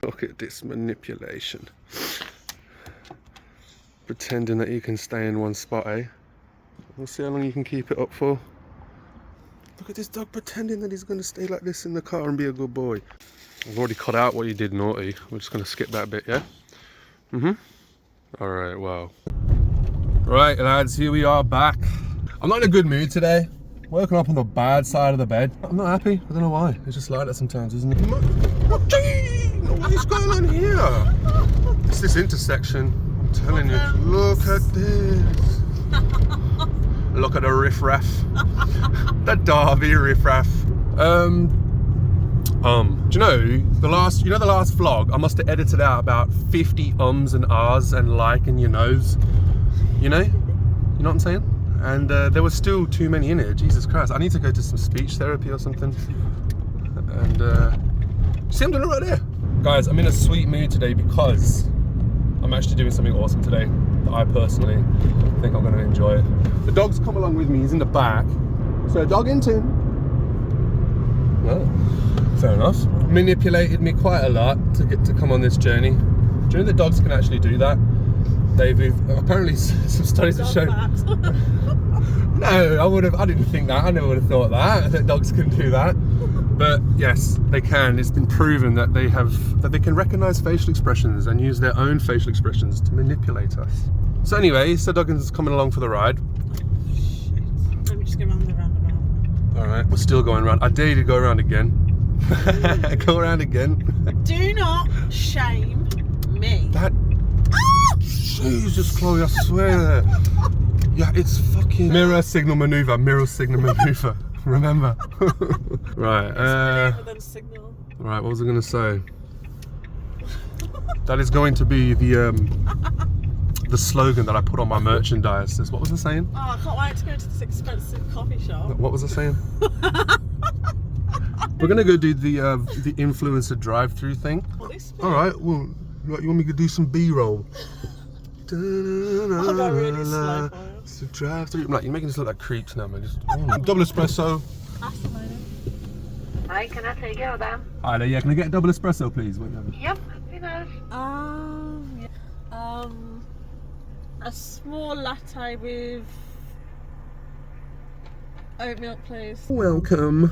Look at this manipulation. Pretending that you can stay in one spot, eh? We'll see how long you can keep it up for. Look at this dog pretending that he's going to stay like this in the car and be a good boy. I've already cut out what you did naughty. We're just going to skip that bit, yeah? Alright, wow. Right, lads, here we are back. I'm not in a good mood today. Woken up on the bad side of the bed. I'm not happy. I don't know why. It's just like that sometimes, isn't it? What is going on here? It's this intersection. I'm telling you. Look at this. Look at the riffraff. The Derby riffraff. Do you know the last vlog? I must have edited out about 50 ums and ahs and like in your nose. You know what I'm saying? And there was still too many in it. Jesus Christ! I need to go to some speech therapy or something. And see, I'm doing it right there, guys. I'm in a sweet mood today because I'm actually doing something awesome today that I personally think I'm going to enjoy. The dog's come along with me. He's in the back. So dog in tin. Well, fair enough. Manipulated me quite a lot to get to come on this journey. Do you know that dogs can actually do that? They've apparently some studies have shown. No, I didn't think that. I never would have thought that dogs can do that. But yes, they can. It's been proven that they can recognize facial expressions and use their own facial expressions to manipulate us. So anyway, so Duggan's coming along for the ride. Shit. Let me just go around the roundabout. All right, we're still going around. I dare you to go around again. Go around again. Do not shame me. That. Jesus, Chloe, I swear. Yeah, it's fucking mirror signal maneuver. Remember? Right. Maneuver than signal. Right. What was I going to say? That is going to be the slogan that I put on my merchandise. What was I saying? Oh, I can't wait to go to this expensive coffee shop. What was I saying? We're gonna go do the influencer drive-through thing. All right. Well, you want me to do some B-roll? I got really slow. It's a drive-through. Like, you're making us look like creeps now, man. Just double espresso. Hi, can I take your order? Hi there. Yeah, can I get a double espresso, please? Yep, enough. A small latte with oat milk, please. Welcome.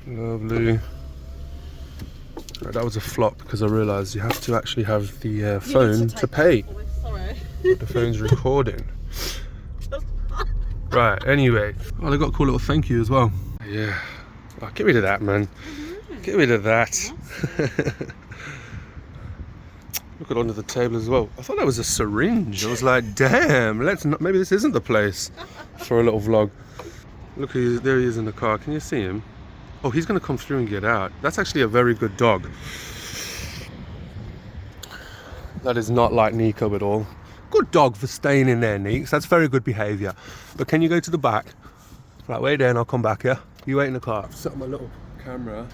Lovely. Right, that was a flop because I realised you have to actually have the phone to pay. Sorry. The phone's recording. Right, anyway. Oh, they got a cool little thank you as well. Yeah. Oh, get rid of that, man. Get rid of that. Look at under the table as well. I thought that was a syringe. I was like, damn, maybe this isn't the place for a little vlog. Look, there he is in the car. Can you see him? Oh, he's going to come through and get out. That's actually a very good dog. That is not like Nico at all. Good dog for staying in there, Neeks. That's very good behaviour. But can you go to the back? Right, wait there and I'll come back, yeah? You wait in the car. I've set up my little camera.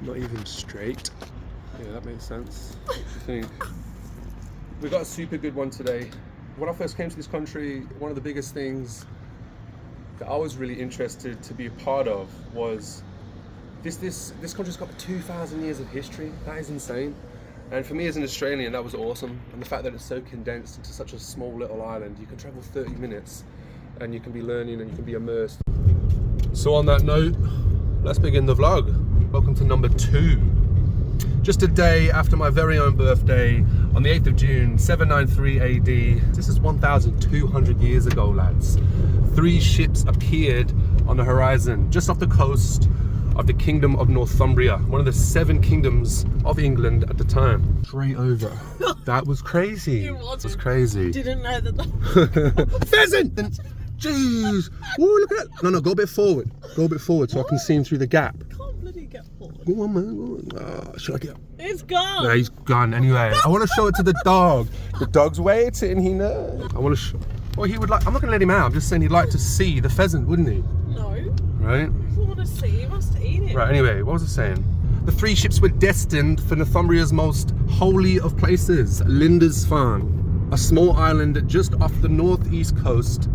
Not even straight. Yeah, that makes sense. What do you think? We got a super good one today. When I first came to this country, one of the biggest things that I was really interested to be a part of was this country's got 2,000 years of history. That is insane. And for me as an Australian, that was awesome. And the fact that it's so condensed into such a small little island, you can travel 30 minutes and you can be learning and you can be immersed. So on that note, let's begin the vlog. Welcome to number 2. Just a day after my very own birthday, on the 8th of June, 793 AD. This is 1,200 years ago, lads. 3 ships appeared on the horizon, just off the coast of the Kingdom of Northumbria, one of the 7 kingdoms of England at the time. Straight over. That was crazy. It was crazy. Didn't know that. Pheasant! Jeez! Ooh, look at that. No, go a bit forward. Go a bit forward so I can see him through the gap. I can't bloody get forward. Go on, man. Go on. Oh, should I get? It's gone. No, he's gone anyway. I want to show it to the dog. The dog's waiting. He knows. I want to show. Well, he would like. I'm not going to let him out. I'm just saying he'd like to see the pheasant, wouldn't he? No. Right. He doesn't want to see. He wants to eat it. Right. Anyway, what was I saying? The 3 ships were destined for Northumbria's most holy of places, Lindisfarne, a small island just off the northeast coast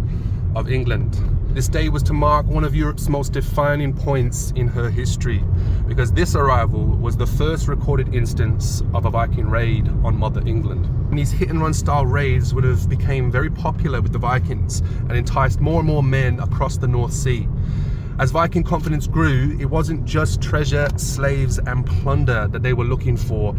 of England. This day was to mark one of Europe's most defining points in her history, because this arrival was the first recorded instance of a Viking raid on Mother England. And these hit-and-run style raids would have become very popular with the Vikings and enticed more and more men across the North Sea. As Viking confidence grew, it wasn't just treasure, slaves and plunder that they were looking for.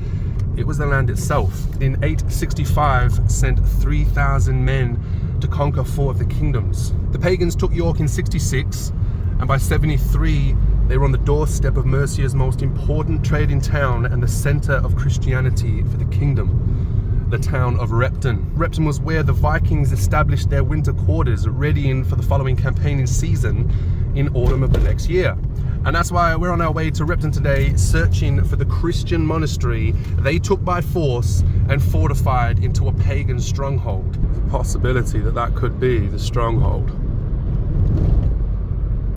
It was the land itself. In 865, sent 3,000 men to conquer 4 of the kingdoms. The pagans took York in 66, and by 73, they were on the doorstep of Mercia's most important trading town and the center of Christianity for the kingdom, the town of Repton. Repton was where the Vikings established their winter quarters, readying for the following campaigning season in autumn of the next year. And that's why we're on our way to Repton today, searching for the Christian monastery they took by force and fortified into a pagan stronghold. The possibility that that could be the stronghold.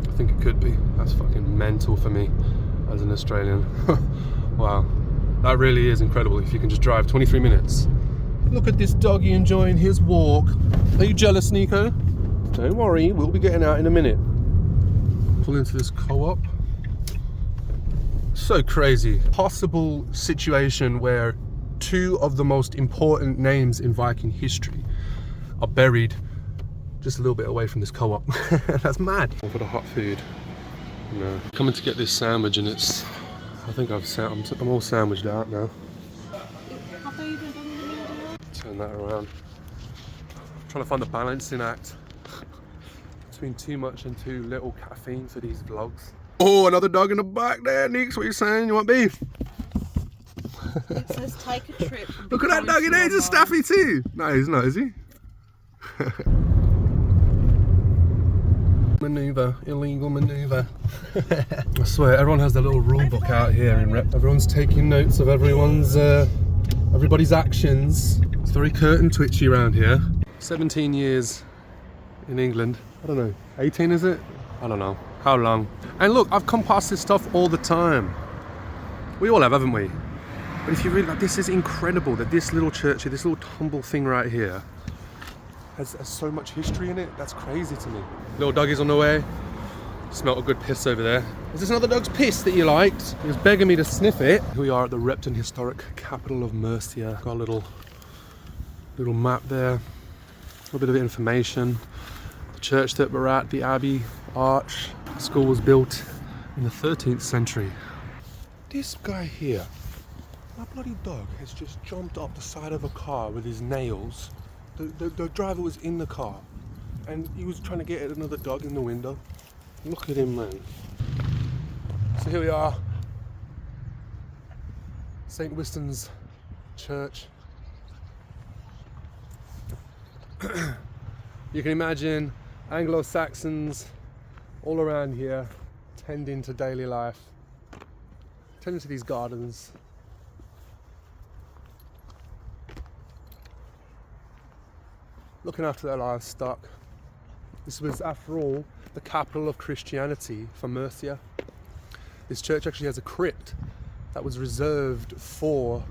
I think it could be. That's fucking mental for me as an Australian. Wow, that really is incredible if you can just drive 23 minutes. Look at this doggy enjoying his walk. Are you jealous, Nico? Don't worry, we'll be getting out in a minute. Pull into this co-op. So crazy. Possible situation where 2 of the most important names in Viking history are buried just a little bit away from this co-op. That's mad. For the hot food. No. Coming to get this sandwich and it's, I think I'm all sandwiched out now. Have they even done the meal? Turn that around. I'm trying to find the balancing act between too much and too little caffeine for these vlogs. Oh, another dog in the back there, Neeks. What are you saying? You want beef? It says take a trip. Look at that doggy there, he's a staffy too. No, he's not, is he? Maneuver, illegal maneuver. I swear, everyone has their little rule book out here in Repton. Everyone's taking notes of everybody's actions. It's very curtain twitchy around here. 17 years in England. I don't know, 18 is it? I don't know. How long? And look, I've come past this stuff all the time. We all have, haven't we? But if you really, like, this is incredible that this little church here, this little tumble thing right here, has so much history in it. That's crazy to me. Little doggy's on the way. Smelt a good piss over there. Is this another dog's piss that you liked? He was begging me to sniff it. Here we are at the Repton historic capital of Mercia. Got a little map there. A little bit of information. The church that we're at, the Abbey Arch. The school was built in the 13th century. This guy here, my bloody dog has just jumped up the side of a car with his nails. The driver was in the car and he was trying to get at another dog in the window. Look at him, man. So here we are, St. Wiston's Church. You can imagine Anglo-Saxons all around here tending to daily life, tending to these gardens. Looking after their livestock. This was, after all, the capital of Christianity for Mercia. This church actually has a crypt that was reserved for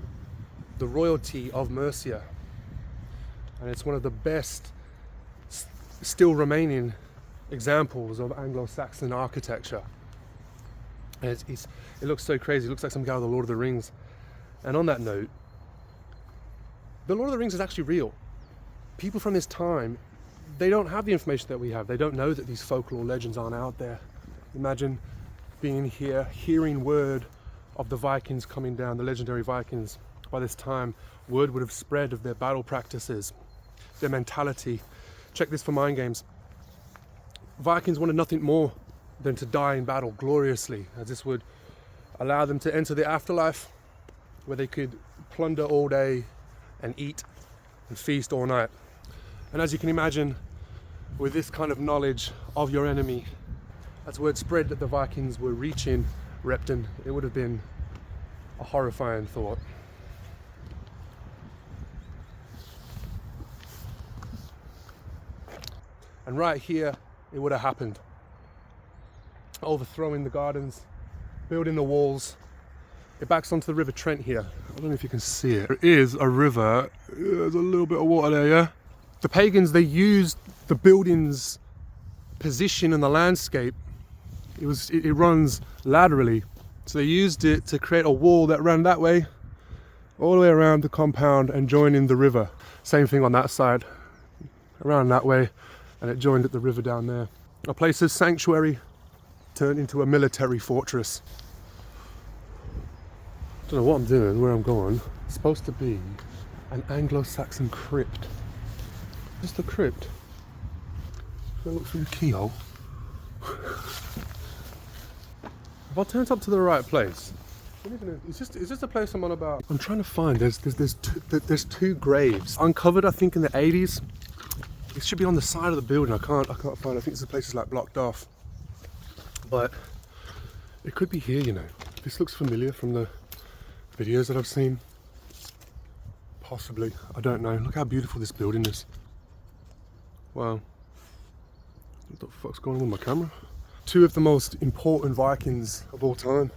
the royalty of Mercia. And it's one of the best still remaining examples of Anglo-Saxon architecture. And it looks so crazy. It looks like some guy with the Lord of the Rings. And on that note, the Lord of the Rings is actually real. People from this time, they don't have the information that we have. They don't know that these folklore legends aren't out there. Imagine being here, hearing word of the Vikings coming down, the legendary Vikings. By this time, word would have spread of their battle practices, their mentality. Check this for mind games. Vikings wanted nothing more than to die in battle gloriously, as this would allow them to enter the afterlife where they could plunder all day and eat and feast all night. And as you can imagine, with this kind of knowledge of your enemy, as word spread that the Vikings were reaching Repton, it would have been a horrifying thought. And right here, it would have happened. Overthrowing the gardens, building the walls. It backs onto the River Trent here. I don't know if you can see it. There is a river. There's a little bit of water there, yeah? The pagans, they used the buildings position in the landscape. It runs laterally. So they used it to create a wall that ran that way, all the way around the compound and join in the river. Same thing on that side, around that way, and it joined at the river down there. A place of sanctuary turned into a military fortress. Don't know what I'm doing, where I'm going. It's supposed to be an Anglo-Saxon crypt. Just the crypt. Can I look through the keyhole? Have I turned up to the right place? Is this the place I'm on about? I'm trying to find. There's two graves uncovered. I think in the 80s. It should be on the side of the building. I can't find it. I think the place is like blocked off. But it could be here, you know. This looks familiar from the videos that I've seen. Possibly. I don't know. Look how beautiful this building is. Wow. What the fuck's going on with my camera? Two of the most important Vikings of all time.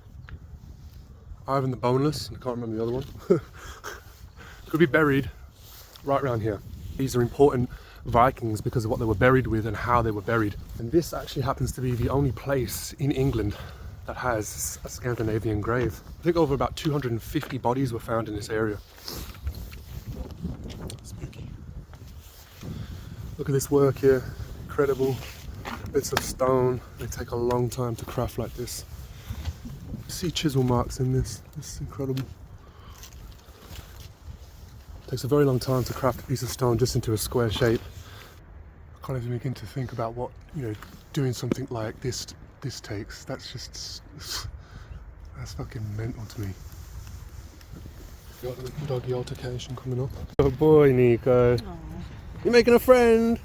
Ivan the Boneless, and I can't remember the other one. Could be buried right around here. These are important Vikings because of what they were buried with and how they were buried. And this actually happens to be the only place in England that has a Scandinavian grave. I think over about 250 bodies were found in this area. Spooky. Look at this work here, incredible. Bits of stone, they take a long time to craft like this. See chisel marks in this, this is incredible. Takes a very long time to craft a piece of stone just into a square shape. I can't even begin to think about what, you know, doing something like this takes. That's just, that's fucking mental to me. Got a doggy altercation coming up. Oh boy, Nico. Aww. You're making a friend.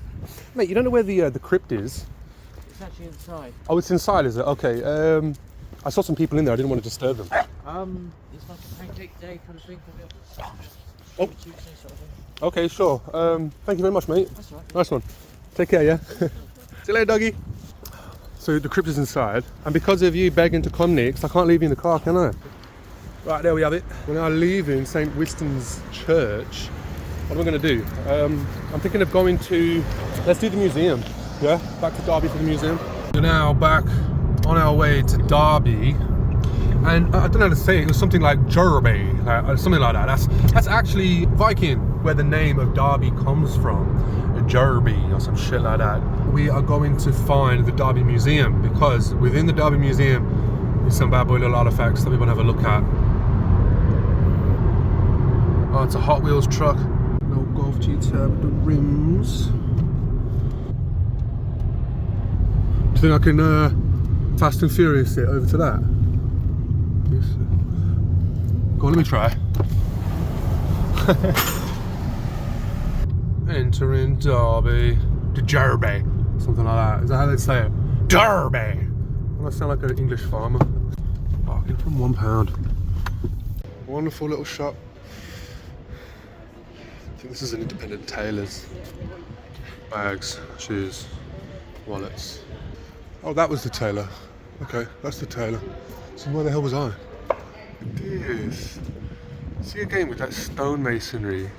Mate, you don't know where the crypt is? It's actually inside. Oh, it's inside, is it? Okay. I saw some people in there. I didn't want to disturb them. It's like a pancake day kind of thing. Oh. Tuesday sort of thing. Okay, sure. Thank you very much, mate. That's all right. Nice one. Take care, yeah? See you later, doggy. So the crypt is inside, and because of you begging to come next, I can't leave you in the car, can I? Right, there we have it. We're now leaving St. Winston's Church. What am I going to do? I'm thinking of going to, let's do the museum. Yeah, back to Derby for the museum. We're now back on our way to Derby, and I don't know how to say it. It was something like Derby, something like that. That's actually Viking, where the name of Derby comes from. Derby or some shit like that. We are going to find the Derby Museum because within the Derby Museum is some bad boy little artifacts that we want to have a look at. Oh, it's a Hot Wheels truck. Little Golf GTR with the rims. Do you think I can Fast and Furious it over to that? Yes. Go on, let me try. Entering Derby. Derby. Something like that. Is that how they say it? Derby! I sound like an English farmer. Bargain from £1. Wonderful little shop. I think this is an independent tailor's. Bags, shoes, wallets. Oh, that was the tailor. Okay, that's the tailor. So where the hell was I? Look at this. See again with that stonemasonry.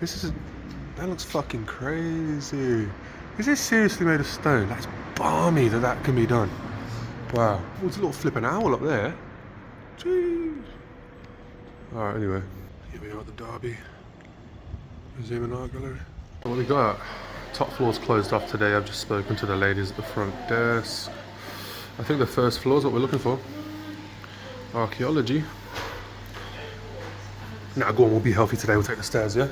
That looks fucking crazy. Is this seriously made of stone? That's balmy that can be done. Wow. Oh, there's a little flipping owl up there. Jeez. Alright, anyway. Here we are at the Derby Museum and Art Gallery. What we got? Top floor's closed off today. I've just spoken to the ladies at the front desk. I think the first floor is what we're looking for. Archaeology. Now go on, we'll be healthy today. We'll take the stairs, yeah?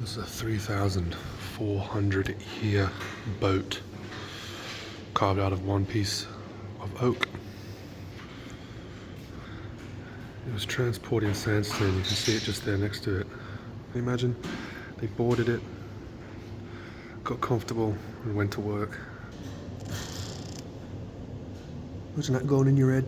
This is a 3,400 year boat carved out of one piece of oak. It was transporting sandstone. You can see it just there next to it. Can you imagine? They boarded it, got comfortable, and went to work. Imagine that going in your head.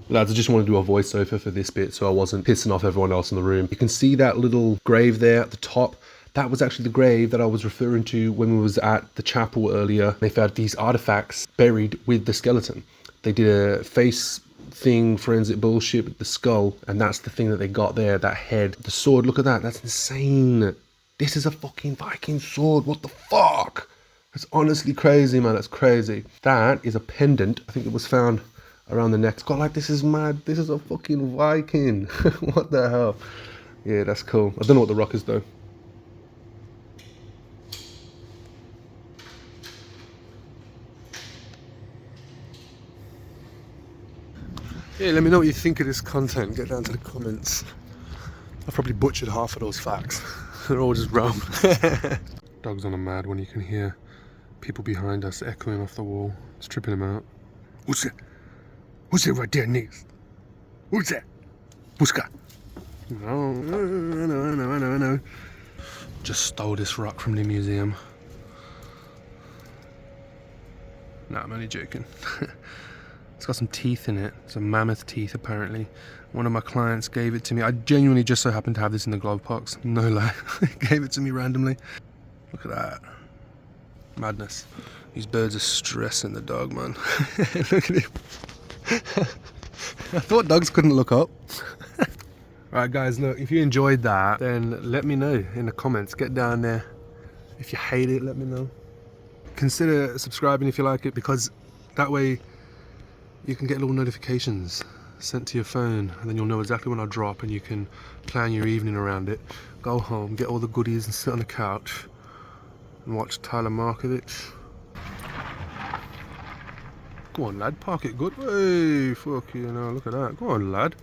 Lads, I just want to do a voiceover for this bit so I wasn't pissing off everyone else in the room. You can see that little grave there at the top. That was actually the grave that I was referring to when we was at the chapel earlier. They found these artifacts buried with the skeleton. They did a face thing, forensic bullshit with the skull, and that's the thing that they got there, that head. The sword, look at that, that's insane. This is a fucking Viking sword, what the fuck? That's honestly crazy, man, that's crazy. That is a pendant, I think it was found around the neck. It's got like, this is mad, this is a fucking Viking. What the hell? Yeah, that's cool. I don't know what the rock is though. Yeah, let me know what you think of this content. Get down to the comments. I've probably butchered half of those facts. They're all just wrong. Dog's on a mad one. You can hear people behind us echoing off the wall. It's tripping him out. What's that? What's that right there next? What's that? What's that? No, I know. Just stole this rock from the museum. Nah, I'm only joking. It's got some teeth in it, some mammoth teeth apparently. One of my clients gave it to me. I genuinely just so happened to have this in the glove box, no lie. Gave it to me randomly. Look at that. Madness. These birds are stressing the dog, man. Look at him. I thought dogs couldn't look up. Alright guys, look, if you enjoyed that, then let me know in the comments. Get down there. If you hate it, let me know. Consider subscribing if you like it, because that way you can get little notifications sent to your phone, and then you'll know exactly when I drop, and you can plan your evening around it. Go home, get all the goodies and sit on the couch and watch Tyler Markovich. Go on lad, park it good. Hey, fuck you know, look at that. Go on lad.